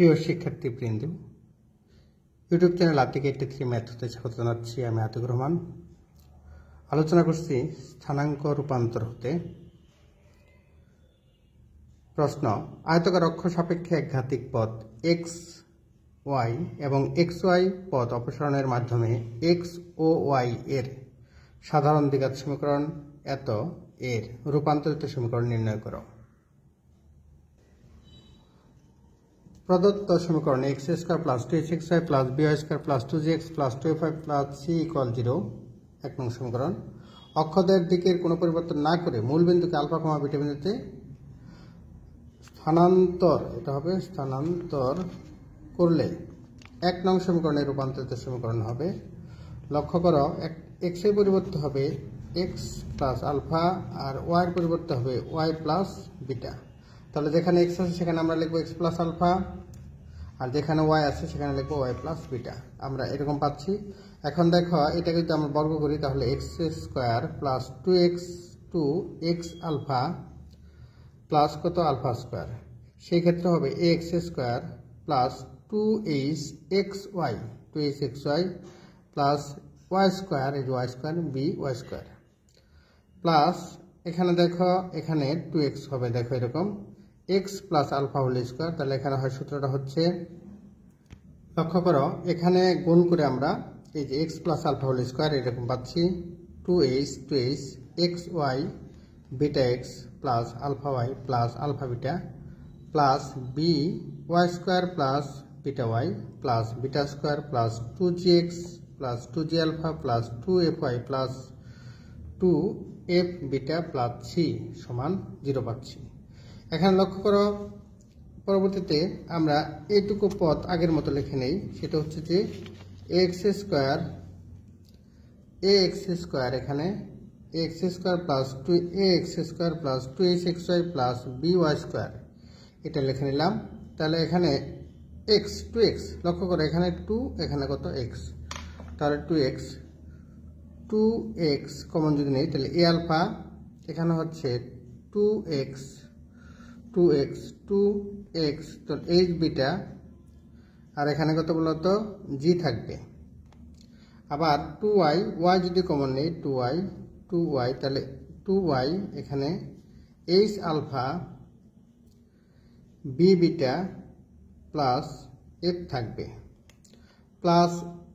প্রিয় শিক্ষার্থীবৃন্দ, YouTube channel Atik 83 ম্যাথতে স্বাগত জানাচ্ছি। আমি আতিকুর রহমান। আলোচনা করছি স্থানাঙ্ক রূপান্তর হতে। প্রশ্ন: আয়তাকার অক্ষ সাপেক্ষে একঘাতিক পথ এক্স ওয়াই এবং এক্স ওয়াই পথ অপসারণের মাধ্যমে এক্স ও ওয়াই এর সাধারণ দ্বিঘাত সমীকরণ এত এর রূপান্তরিত সমীকরণ নির্ণয় করো। প্রদত্ত সমীকরণে x square plus 2xy plus by square plus 2gx plus 2y plus c = 0 এক নং সমীকরণ। অক্ষদের দিকের কোনো পরিবর্তন না করে মূল বিন্দুকে আলফা কমা বিটা বিন্দুতে স্থানান্তর করলে এক নং সমীকরণের রূপান্তরিত সমীকরণ হবে। লক্ষ্য করো, এক্স এর পরিবর্তে হবে এক্স প্লাস আলফা আর ওয়াই এর পরিবর্তে হবে ওয়াই প্লাস বিটা। তাহলে যেখানে এক্স আছে সেখানে আমরা লিখবো এক্স প্লাস আলফা, আর যেখানে ওয়াই আছে সেখানে লিখবো ওয়াই প্লাস বিটা। আমরা এরকম পাচ্ছি। এখন দেখো, এটাকে যদি আমরা বর্গ করি তাহলে x square plus 2x alpha plus কত আলফা স্কোয়ার, সেই ক্ষেত্রে হবে x square plus 2hxy plus Y square, এই যে y square b Y square plus এখানে দেখো এখানে 2x হবে, দেখো এরকম x plus alpha whole square. তাহলে এখানে হয় সূত্রটা হচ্ছে, লক্ষ্য করো এখানে গুণ করে আমরা এই যে x plus alpha whole square এরকম পাচ্ছি 2h x y beta x plus alpha y plus alpha beta plus B Y square plus beta y plus beta square plus 2gx plus 2g alpha plus 2fy plus 2f beta plus c সমান 0 পাচ্ছি। এখানে লক্ষ্য করো, পরবর্তীতে আমরা এইটুকু পথ আগের মতো লিখে নেই। সেটা হচ্ছে যে এক্স স্কোয়ার এখানে x square plus 2ax² plus 2hxy plus by square, এটা লিখে নিলাম। তাহলে এখানে এক্স 2x, লক্ষ্য করো এখানে 2 এখানে কত এক্স, তাহলে 2x কমন যদি নেই তাহলে এ আলফা এখানে হচ্ছে 2x তো এইচ বিটা, আর এখানে কত বলতো জি থাকবে। আবার 2y যদি কমন নেই 2y তাহলে 2y এখানে H alpha B beta plus F থাকবে plus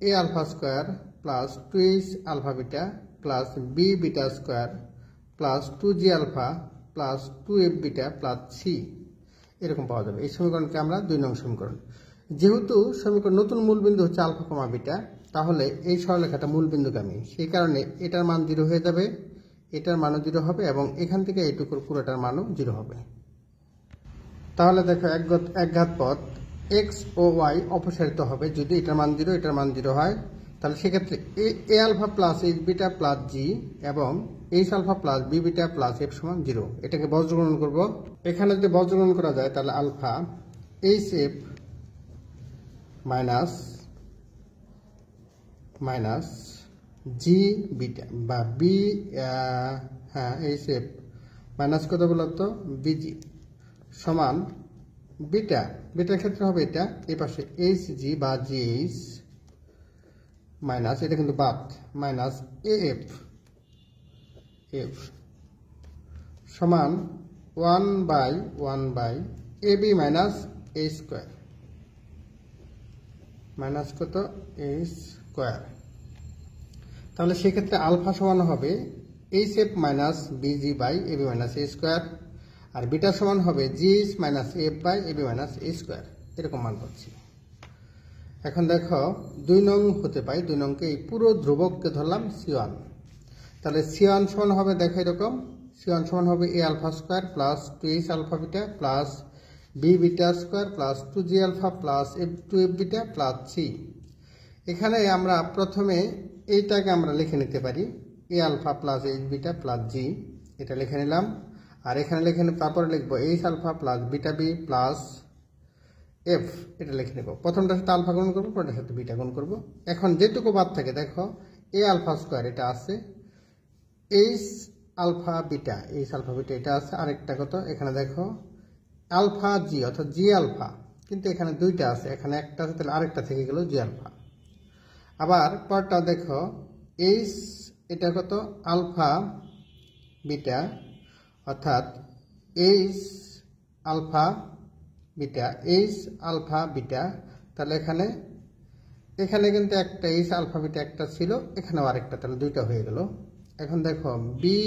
A alpha square plus 2h alpha beta plus B beta square plus 2g alpha plus 2f beta plus c, এরকম পাওয়া যাবে। এই সমীকরণকে আমরা 2 নং সমীকরণ। যেহেতু সমীকরণ নতুন মূলবিন্দু হচ্ছে আলফা কমা বিটা, তাহলে এই সরলরেখাটা মূলবিন্দুগামী, সেই কারণে এটার মান 0 হয়ে যাবে, এটার মানও 0 হবে এবং এখান থেকে এইটুকুর পুরোটার মানও 0 হবে। তাহলে দেখো একঘাত পথ এক্স ও ওয়াই অপসারিত হবে যদি এটার মান 0 এটার মান 0 হয়। তাহলে সেক্ষেত্রে A alpha plus H beta plus G এবং H alpha plus B beta plus F সমান 0। এটাকে বজ্রগ্রহণ করব। এখানে যদি বজ্রগ্রহণ করা যায় তাহলে আলফা এইচ এফ মাইনাস জি বিটা বা বি, এইচ এফ মাইনাস কত বলতো বিজি সমান বিটার ক্ষেত্রে হবে এটা এই পাশে এইচ জি বা জি এইচ মাইনাস, এটা কিন্তু বাদ, মাইনাস এফ সমান 1/1 ab minus a square minus কত a স্কোয়ার। তাহলে সেক্ষেত্রে আলফা সমান হবে h minus b g by ab minus a square, আর বিটা সমান হবে g h minus f by a b minus a square, এরকম মান পাচ্ছি। এখন দেখো 2 নং হতে পাই, 2 নংকে এই পুরো ধ্রুবককে ধরলাম c1। তাহলে c1 সমান হবে, দেখো এরকম c1 সমান হবে a alpha square plus 2h alpha beta plus B beta square plus 2g alpha plus 2f beta plus c। এখানে আমরা প্রথমে এইটাকে আমরা লিখে নিতে পারি a alpha plus h beta plus g, এটা লিখে নিলাম। আর এখানে লিখে তারপরে লিখবো h alpha plus beta b plus f, এটা লিখে নেব। প্রথমটার সাথে আলফা গুণ করবো, পরেরটার সাথে বিটা গুণ করবো। এখন যেটুকু বাদ থাকে দেখো এ আলফা স্কোয়ার এটা আছে, এইচ আলফা বিটা এটা আছে, আরেকটা কত এখানে দেখো আলফা জি অর্থাৎ জি আলফা কিন্তু এখানে দুইটা আছে, এখানে একটা আছে, তাহলে আরেকটা থেকে গেল জি আলফা। আবার পরটা দেখো এইচ, এটা কত আলফা বিটা, অর্থাৎ h alpha beta, h alpha beta. তাহলে এখানে কিন্তু একটা এইচ আলফা বিটা একটা ছিল, এখানেও আরেকটা, তাহলে দুইটা হয়ে গেল। এখন দেখো b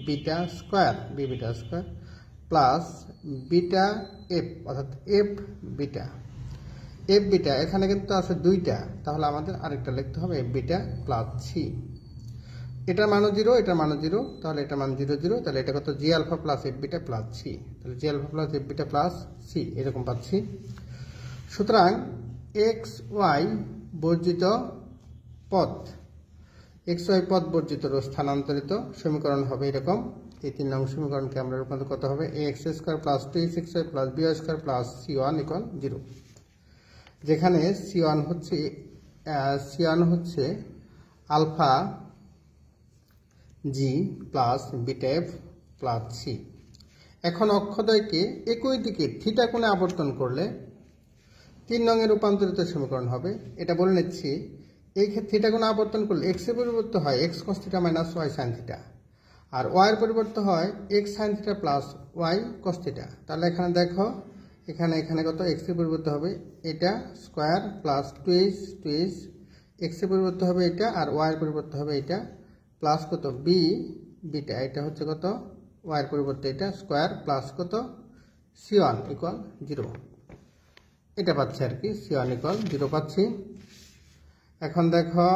beta square plus beta f, অর্থাৎ এফ বিটা এখানে কিন্তু আছে দুইটা, তাহলে আমাদের আরেকটা লিখতে হবে এফ বিটা প্লাস সি। এটার মানও 0, এটার মানও 0, তাহলে এটার মান 0 0, তাহলে এটা কত G alpha plus F beta plus C, তাহলে G alpha plus F beta plus C এরকম পাচ্ছি। সুতরাং এক্স ওয়াই বর্জিত পদ, এক্স ওয়াই পদ বর্জিত রো স্থানান্তরিত সমীকরণ হবে এরকম। এই 3 নং সমীকরণকে আমরা রূপান্তর করতে হবে A X square plus 2xy plus B Y square plus C one equal 0, যেখানে সি ওয়ান হচ্ছে alpha G plus beta F plus C. এখন অক্ষদ্বয়কে একই দিকে থিটা কোণে আবর্তন করলে 3 নং এর রূপান্তরিত সমীকরণ হবে। এটা বলে নিচ্ছি, এই ক্ষেত্রে থিটা কোণে আবর্তন করলে এক্স এর পরিবর্তে হয় X cos theta minus Y sine theta, আর ওয়াই এর পরিবর্তে হয় X sine theta plus Y cos theta. তাহলে এখানে দেখো এখানে কত এক্স এর পরিবর্তে হবে এটা square plus two h, x এর পরিবর্তে হবে এটা, আর ওয়াই এর পরিবর্তে হবে এটা প্লাস কত বি বিটা, এটা হচ্ছে কত ওয়াই এর পরিবর্তে এটা স্কোয়ার প্লাস কত সি ওয়ান ইকুয়াল 0, এটা পাচ্ছি আর কি, সি ওয়ান ইকুয়াল 0 পাচ্ছি। এখন দেখো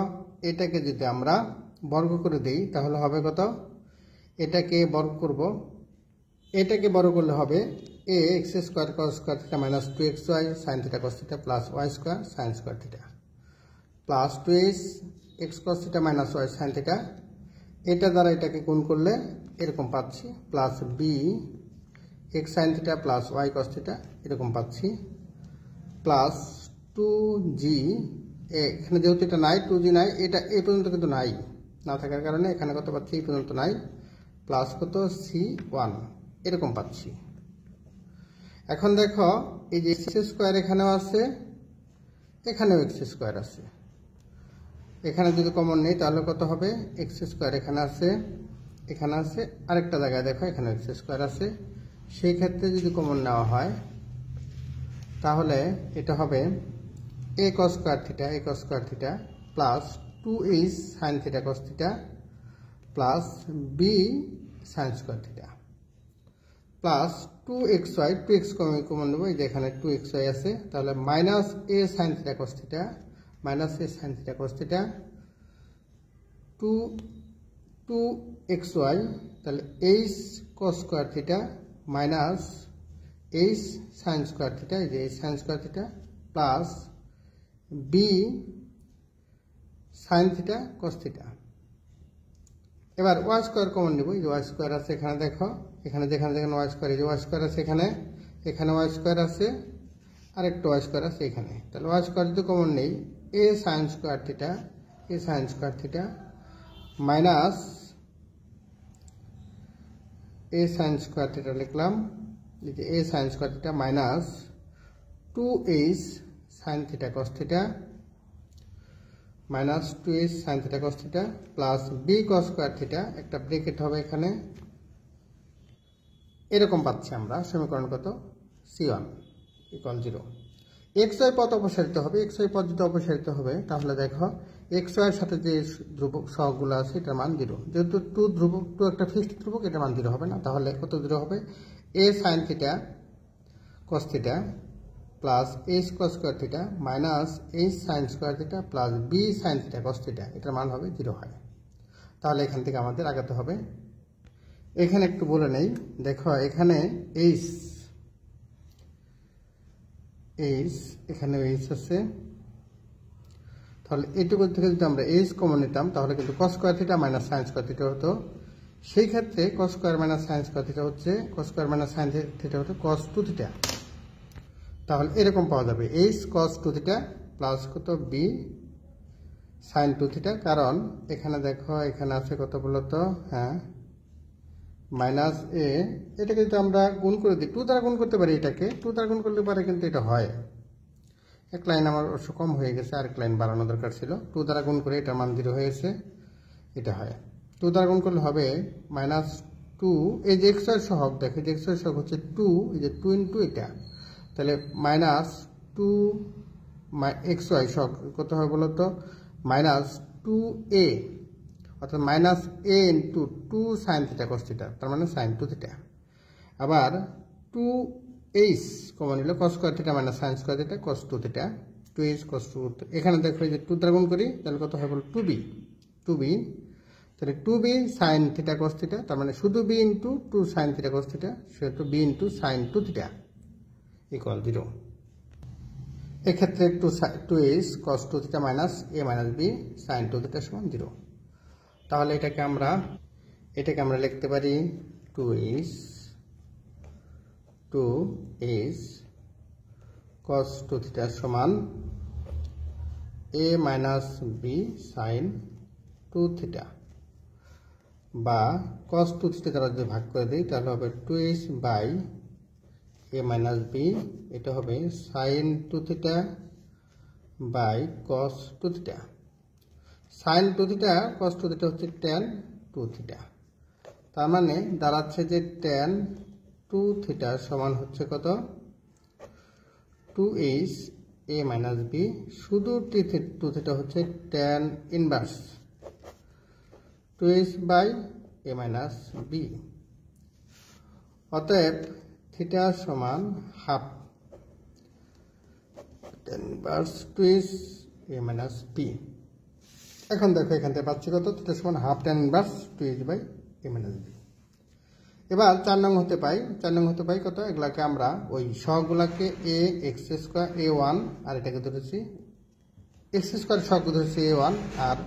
এটাকে যদি আমরা বর্গ করে দিই তাহলে হবে কত, এটাকে বর্গ করব, এটাকে বর্গ করলে হবে A X square cos square theta minus 2xy sine theta cos theta plus Y square sine square theta plus 2h X cos theta minus Y sine theta. এটা দ্বারা এটাকে গুণ করলে এরকম পাচ্ছি, plus B X sine theta plus Y cos theta এরকম পাচ্ছি, plus 2g, এখানে যেহেতু এটা নাই 2g নাই, এটা এই পর্যন্ত কিন্তু নাই, না থাকার কারণে এখানে কত পাচ্ছি এই পর্যন্ত নাই, প্লাস কত সি ওয়ান এরকম পাচ্ছি। এখন দেখো এই যে এক্স স্কোয়ার এখানেও আছে, এখানেও এক্স স্কোয়ার আছে, এখানে যদি কমন নেই তাহলে কত হবে এক্স স্কোয়ার এখানে আছে আরেকটা জায়গায় দেখো এখানে এক্স স্কোয়ার আছে, সেই ক্ষেত্রে যদি কমন নেওয়া হয় তাহলে এটা হবে A cos square theta plus 2h sine theta cos theta plus B sine square theta plus 2xy, 2x common নেব, এই যে এখানে 2xy আছে, তাহলে minus A sine theta cos theta cos theta 2xy, তাহলে h cos square theta minus h sine square theta, এই যে sine square theta plus B sine theta cos theta. এবার ওয়াই স্কোয়ার কমন নেব, এই যে y square আছে এখানে দেখো, এখানে যেখানে ওয়াই স্কোয়ার, এই যে ওয়াই স্কোয়ার আছে এখানে ওয়াই স্কোয়ার আছে, আর একটা ওয়াই স্কোয়ার আছে এখানে, তাহলে ওয়াই স্কোয়ার যদি কমন নেই A sine square theta minus A sine square theta লিখলাম, এই যে A sine square theta minus 2h sine theta cos theta minus 2h sine theta cos theta plus B cos square theta, একটা bracket হবে এখানে, এরকম পাচ্ছি আমরা সমীকরণ কত c1 ইকুয়াল 0। xy পদ অপসারিত হবে, xy পদ যদি অপসারিত হবে তাহলে দেখো xy এর সাথে যে ধ্রুবক সহগগুলো আছে এটার মান 0, যেহেতু 2 একটা ফিক্সড ধ্রুবক, এটার মান 0 হবে না, তাহলে কত 0 হবে a sign theta cos theta plus h cos square theta minus h sine square theta plus b sign theta cos theta, এটার মান হবে 0 হয়। তাহলে এখান থেকে আমাদের আগাতে হবে। এখানে একটু বলে নেই, দেখো এখানে h এখানে h আছে, তাহলে এইটুকু থেকে যদি আমরা h কমন নিতাম তাহলে কিন্তু cos square theta minus sine square theta হতো, সেই ক্ষেত্রে cos square minus sine square theta হচ্ছে cos square minus sine theta হতো কস 2 থিটা, তাহলে এরকম পাওয়া যাবে h cos 2 থিটা প্লাস কত b sin 2 থিটা, কারণ এখানে দেখো এখানে আছে কত বলতো, হ্যাঁ মাইনাস এ, এটাকে যদি আমরা গুণ করে দিই 2 দ্বারা গুণ করতে পারি, এটাকে 2 দ্বারা গুণ করলে পারে কিন্তু এটা হয়, এক লাইন আমার অবশ্য কম হয়ে গেছে, আরেক লাইন বাড়ানো দরকার ছিল। 2 দ্বারা গুণ করে এটার মান 0 হয়েছে, এটা হয় 2 দ্বারা গুণ করলে হবে -2। এই যে x y সহগ, দেখো যে x y সহগ হচ্ছে 2, এই যে 2 ইন্টু এটা, তাহলে -2 xy সহগ কত হবে বলো তো, -2a, অর্থাৎ -a into 2 sin theta cos theta, তার মানে sin 2 থিটা। আবার 2h কমন নিলে cos square theta minus sin square theta cos 2 theta, 2h cos 2। এখানে দেখো এই যে 2 দ্বারা গুণ করি, তাহলে কত হয় বলো 2b, তাহলে 2b sin theta cos theta, তার মানে শুধু b into 2 sin theta cos theta, সেহেতু b into sin 2 theta equal 0। এক্ষেত্রে 2h cos 2 theta minus a minus b sin 2 theta সমান 0। তাহলে এটাকে আমরা লিখতে পারি 2h cos 2 থিটা সমান a minus b sin 2 theta, বা cos 2 থিটা দ্বারা যদি ভাগ করে দিই তাহলে হবে 2h by a minus b, এটা হবে sin 2 theta by cos 2 theta. sin 2 theta cos 2 theta হচ্ছে tan 2 থিটা, তার মানে দাঁড়াচ্ছে যে tan 2 থিটা সমান হচ্ছে কত, 2h a মাইনাস b, শুধু 2 থিটা হচ্ছে tan inverse 2h by a minus b। অতএব থিটা সমান half tan inverse 2h a minus b। এখন দেখো এখান থেকে পাচ্ছি কত, থিটা সমান half tan inverse 2h by a minus b। এবার 4 নং হতে পাই কত, এগুলাকে আমরা ওই সহগুলাকে a x স্কয়ার a1, আর এটাকে ধরেছি x স্কয়ার সহগ ধরেছি a1, আর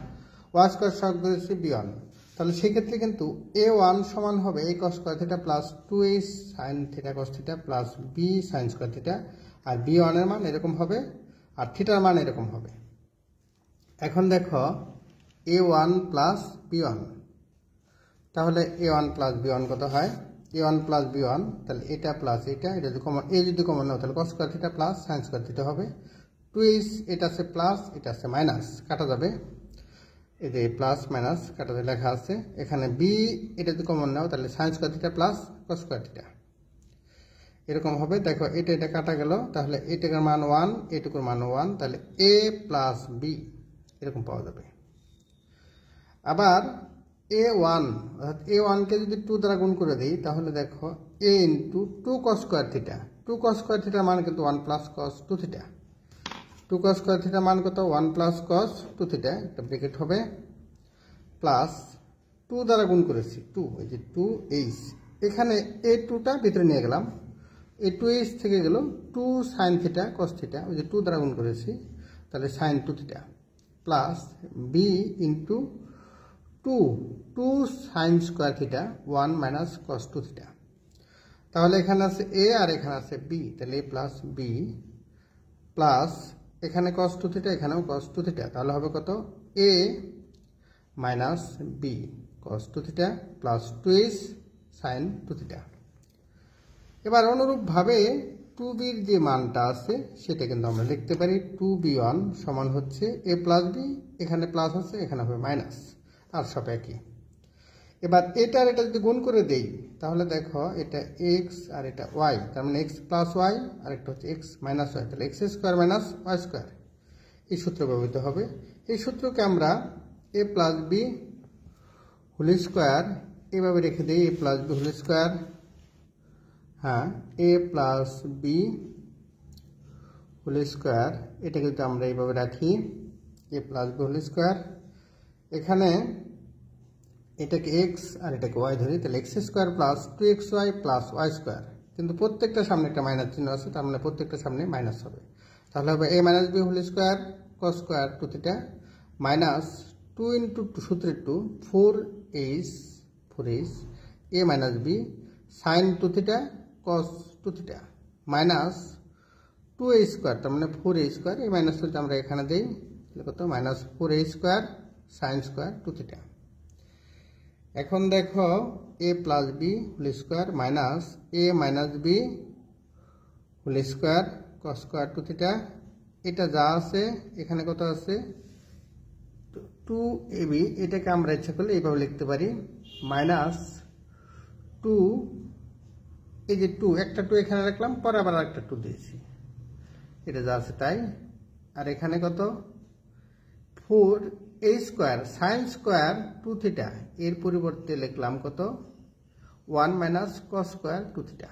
y স্কয়ার সহগ ধরেছি b1। তাহলে সেক্ষেত্রে কিন্তু a1 সমান হবে a cos square theta plus 2h sin theta cos theta plus b sin square theta, আর b1 এর মান এরকম হবে, আর থিটার মান এরকম হবে। এখন দেখো a1 প্লাস b1, তাহলে a1 প্লাস b1 কত হয়, a1 প্লাস b1, তাহলে এটা প্লাস এটা যদি কমন, a যদি কমন নাও তাহলে cos square theta plus sin square theta হবে। 2h এটা আছে প্লাস, এটা আছে মাইনাস, কাটা যাবে, এই যে প্লাস মাইনাস কাটাতে লেখা আছে। এখানে b এটা যদি কমন নাও তাহলে sin square theta plus cos square theta এরকম হবে। দেখো এটা কাটা গেল, তাহলে এটার মান 1, এটুকুর মান 1, তাহলে a প্লাস b এরকম পাওয়া যাবে। আবার a1, অর্থাৎ a1 কে যদি 2 দ্বারা গুণ করে দিই তাহলে দেখো a into 2 cos square theta, 2 cos square থিটার মান কিন্তু 1 plus cos 2 theta, 2 cos square থিটার মান কত 1 প্লাস cos 2 থিটা, একটা ব্র্যাকেট হবে, প্লাস 2 দ্বারা গুণ করেছি 2, এই যে 2h, এখানে এই 2টা ভিতরে নিয়ে গেলাম, এই 2h থেকে গেল 2 sin থিটা cos থিটা, ওই যে 2 দ্বারা গুণ করেছি, তাহলে sin 2 theta, plus b into 2 sin square theta 1 minus cos 2 theta. তাহলে এখানে আছে a আর এখানে আছে b, তাহলে a প্লাস b, প্লাস এখানে cos 2 থিটা, এখানেও cos 2 থিটা, তাহলে হবে কত a minus b cos 2 theta plus 2h sin 2 theta. এবার অনুরূপভাবে 2b এর যে মানটা আছে সেটা কিন্তু আমরা লিখতে পারি 2b1 সমান হচ্ছে a প্লাস b, এখানে প্লাস আছে এখানে হবে মাইনাস, আর সব একই। এবার এটা আর এটা যদি গুণ করে দেই তাহলে দেখো এটা x আর এটা y, তার মানে x প্লাস y আর একটা হচ্ছে x মাইনাস y, তাহলে x square minus y square, এই সূত্র ব্যবহৃত হবে। এই সূত্রকে আমরা a plus b whole square এভাবে রেখে দিই, a plus b whole square, হ্যাঁ a plus b whole square, এটাকে যদি আমরা এইভাবে রাখি a plus b whole square, এখানে এটাকে x আর এটাকে y ধরি, তাহলে x square plus 2xy plus y square, কিন্তু প্রত্যেকটা সামনে একটা মাইনাস চিহ্ন আছে, তার মানে প্রত্যেকটা সামনে মাইনাস হবে, তাহলে হবে a minus b whole square cos square 2 theta minus 2 into সূত্রের 2 4h a minus b sin 2 theta cos 2 theta minus 2a square, তার মানে 4a স্কয়ার, এই মাইনাস যদি আমরা এখানে দেই তাহলে কত minus 4a square sin square 2 theta. এখন দেখো a plus b whole square minus a minus b whole square cos square 2 theta, এটা যা আছে এখানে কত আছে 2ab, এটাকে আমরা ইচ্ছা করলে এইভাবে লিখতে পারি মাইনাস 2, এই যে 2 একটা 2 এখানে রাখলাম, পরে আবার একটা 2 দিয়েছি, এটা যা আছে তাই। আর এখানে কত 4a square sine square 2 theta, এর পরিবর্তে লিখলাম কত 1 মাইনাস কস স্কোয়ার 2 থিটা।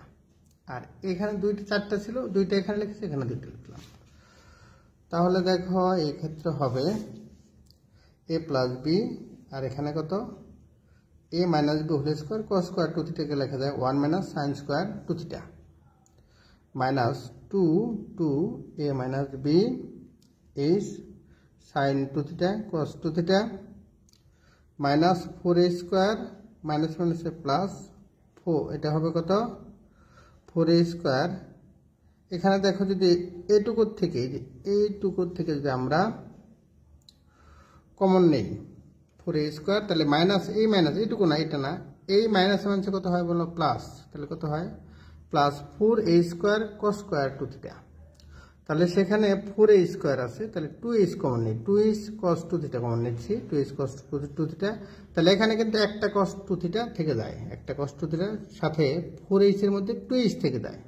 আর এখানে চারটা ছিল, দুইটা এখানে লিখেছি, এখানে দুইটা লিখলাম। তাহলে দেখো এই ক্ষেত্রে হবে a প্লাস বি, আর এখানে কত a minus B whole square cos square 2 থিটাকে লেখা যায় 1 minus sine square 2 theta minus 2 a minus b is sine 2 theta cos 2 theta minus 4a square minus মাইনাসে প্লাস 4, এটা হবে কত 4a স্কোয়ার। এখানে দেখো যদি এইটুকুর থেকে যদি আমরা কমন নেই 4a স্কোয়ার, তাহলে মাইনাস এই মাইনাস এইটুকু না, এটা না, এই মাইনাস মাইনাসে কত হয় বলো প্লাস, তাহলে কত হয় plus 4a square cos square 2 theta. তাহলে সেখানে 4a স্কোয়ার আছে, তাহলে 2h কমন নেই, 2h cos 2 থিটা কমন নিচ্ছি, 2h cos 2 থিটা। তাহলে এখানে কিন্তু একটা cos 2 থিটা থেকে যায়, একটা cos 2 থিটার সাথে 4h এর মধ্যে 2h থেকে যায়।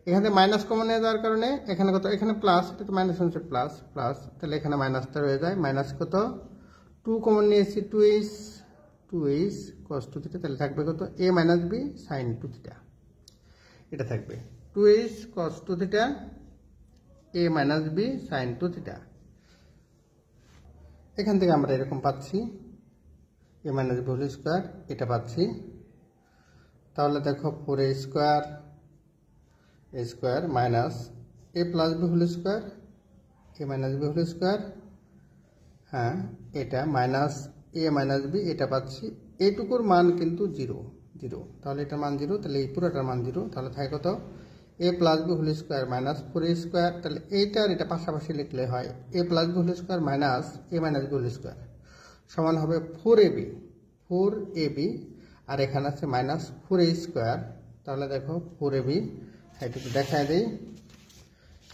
এখানে মাইনাস কমন নিয়ে যাওয়ার কারণে এখানে কত, এখানে প্লাস, এটা তো মাইনাস হচ্ছে প্লাস প্লাস, তাহলে এখানে মাইনাসটা রয়ে যায়, মাইনাস কত 2 কমন নিয়েছি 2h cos 2 থিটা, তাহলে থাকবে কত a minus b sin 2 theta, এটা থাকবে 2h cos 2 theta a minus b sin 2 theta. এখান থেকে আমরা এরকম পাচ্ছি a minus b whole square, এটা পাচ্ছি। তাহলে দেখো 4a square minus a plus b whole square, a minus b whole square, হ্যাঁ এটা মাইনাস a মাইনাস b, এটা পাচ্ছি। এইটুকুর মান কিন্তু 0, তাহলে এটার মান 0, তাহলে এই পুরোটার মান 0, তাহলে থাকে কত a plus B whole square minus 4a square, তাহলে এইটা আর এটা পাশাপাশি লিখলে হয় a plus B whole square minus a minus B whole square সমান হবে 4ab, আর এখানে আছে মাইনাস 4a স্কোয়ার। তাহলে দেখো 4ab, এটা একটু দেখায় দিই,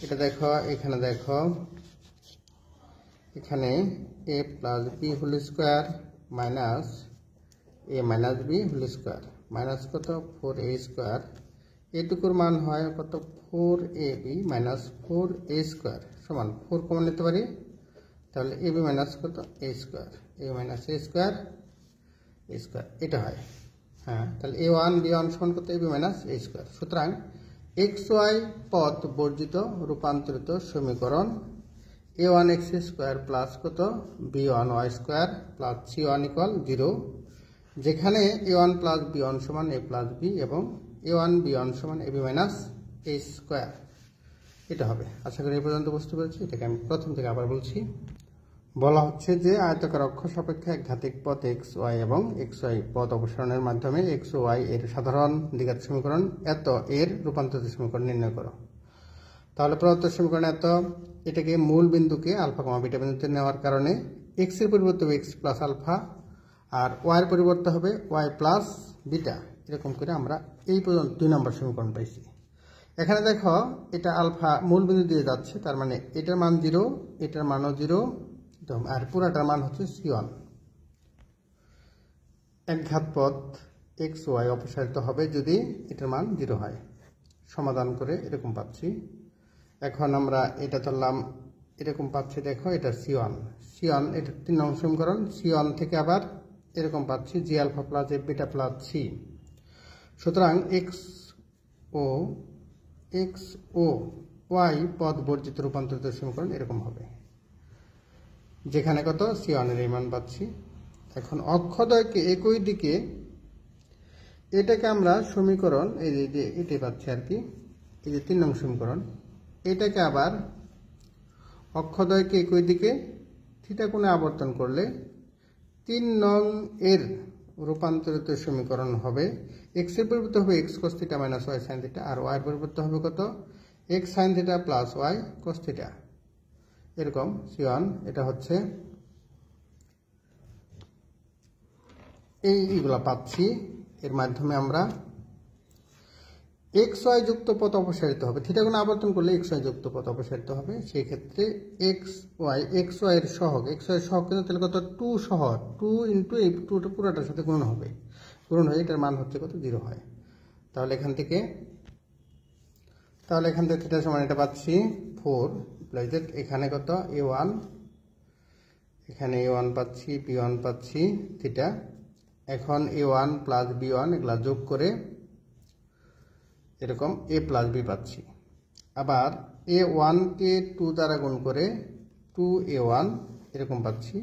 এটা দেখো এখানে দেখো এখানে a plus B whole square minus a minus B whole square minus কত 4a স্কোয়ার, এটুকুর মান হয় কত 4ab মাইনাস 4a স্কোয়ার সমান 4 কমন নিতে পারি, তাহলে ab মাইনাস কত a square, a minus a square এটা হয়। হ্যাঁ, তাহলে a1 b1 সমান কত ab মাইনাস a স্কোয়ার। সুতরাং xy পদ বর্জিত রূপান্তরিত সমীকরণ a1 x স্কোয়ার প্লাস কত b1 y square plus c1 equal 0, যেখানে a1 প্লাস b1 সমান a প্লাস b এবং a1 b1 সমান ab মাইনাস a স্কোয়ার, এটা হবে। আশা করি এই পর্যন্ত বুঝতে পেরেছি। এটাকে আমি প্রথম থেকে আবার বলছি। বলা হচ্ছে যে আয়তাকার অক্ষ সাপেক্ষে এক ঘাতিক পথ এক্স ওয়াই এবং এক্স ওয়াই পথ অপসারণের মাধ্যমে এক্স ও ওয়াই এর সাধারণ দ্বিঘাত সমীকরণ এত এর রূপান্তরিত সমীকরণ নির্ণয় করো। তাহলে প্রদত্ত সমীকরণ এত, এটাকে মূল বিন্দুকে আলফা কমা বিটা বিন্দুতে নেওয়ার কারণে এক্স এর পরিবর্তে হবে এক্স প্লাস আলফা, আর ওয়াই এর পরিবর্তে হবে ওয়াই প্লাস বিটা। এরকম করে আমরা এই পর্যন্ত 2 নম্বর সমীকরণ পাইছি। এখানে দেখো এটা আলফা মূল বিন্দু দিয়ে যাচ্ছে, তার মানে এটার মান 0, এটার মানও 0, আর পুরাটার মান হচ্ছে c1। এক ঘাত পথ এক্স ওয়াই অপসারিত হবে যদি এটার মান 0 হয়। সমাধান করে এরকম পাচ্ছি। এখন আমরা এটা ধরলাম, এরকম পাচ্ছি, দেখো এটা c1, এটা 3 নং সমীকরণ। c1 থেকে আবার এরকম পাচ্ছি জি আলফা প্লাস এ বিটা প্লাস সি। সুতরাং এক্স ও ওয়াই পদ বর্জিত রূপান্তরিত সমীকরণ এরকম হবে, যেখানে কত c1 এর মান পাচ্ছি। এখন অক্ষদ্বয়কে একই দিকে, এটাকে আমরা সমীকরণ এই যে এটাই পাচ্ছি আর কি, এই যে 3 নং সমীকরণ, এটাকে আবার অক্ষদ্বয়কে একই দিকে থিটা কোণে আবর্তন করলে 3 নং এর রূপান্তরিত সমীকরণ হবে এক্স এর পরিবর্তে হবে X cos theta minus Y sin theta, আর ওয়াই এর পরিবর্তে হবে কত X sin theta plus Y cos theta. এরকম c1, এটা হচ্ছে এইগুলা পাচ্ছি। এর মাধ্যমে আমরা এক্স ওয়াই যুক্ত পথ অপসারিত হবে, থিটা কোণ আবর্তন করলে এক্স ওয়াই যুক্ত পথ অপসারিত হবে। সেই ক্ষেত্রে এক্স ওয়াই এর সহগ, কিন্তু তাহলে কত 2 সহ 2 ইন্টু এই 2টা পুরোটার সাথে গুণ হবে, গুণ হয়ে এটার মান হচ্ছে কত 0 হয়। তাহলে এখান থেকে থিটা সমান এটা পাচ্ছি 4 প্লাস জেড, এখানে কত a1, এখানে a1 পাচ্ছি, b1 পাচ্ছি থিটা। এখন a1 প্লাস b1 এগুলা যোগ করে এরকম a প্লাস b পাচ্ছি। আবার a1 কে 2 দ্বারা গুণ করে 2a1 এরকম পাচ্ছি,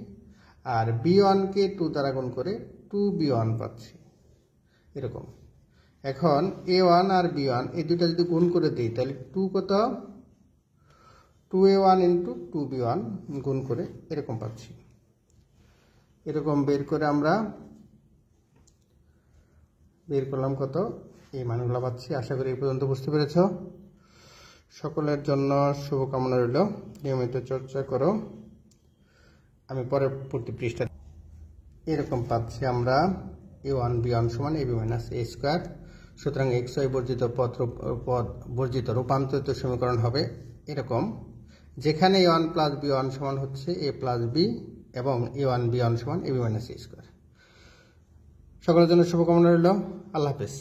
আর b1 কে 2 দ্বারা গুণ করে 2b1 পাচ্ছি এরকম। এখন a1 আর b1 এই দুইটা যদি গুণ করে দিই তাহলে 2 কত 2a1 ইন্টু 2b1 গুণ করে এরকম পাচ্ছি। এরকম বের করে আমরা বের করলাম কত এই মানগুলো পাচ্ছি। আশা করি এই পর্যন্ত বুঝতে পেরেছ। সকলের জন্য শুভকামনা রইল, নিয়মিত চর্চা করো। আমি পরবর্তী পৃষ্ঠা এরকম পাচ্ছি আমরা a1 b1 সমান ab মাইনাস a স্কোয়ার। সুতরাং এক্স ওয়াই বর্জিত রূপান্তরিত সমীকরণ হবে এরকম, যেখানে a1 প্লাস b1 সমান হচ্ছে a প্লাস b এবং a1 b1 সমান ab মাইনাস a স্কোয়ার। সকলের জন্য শুভকামনা রইল। আল্লাহ হাফেজ।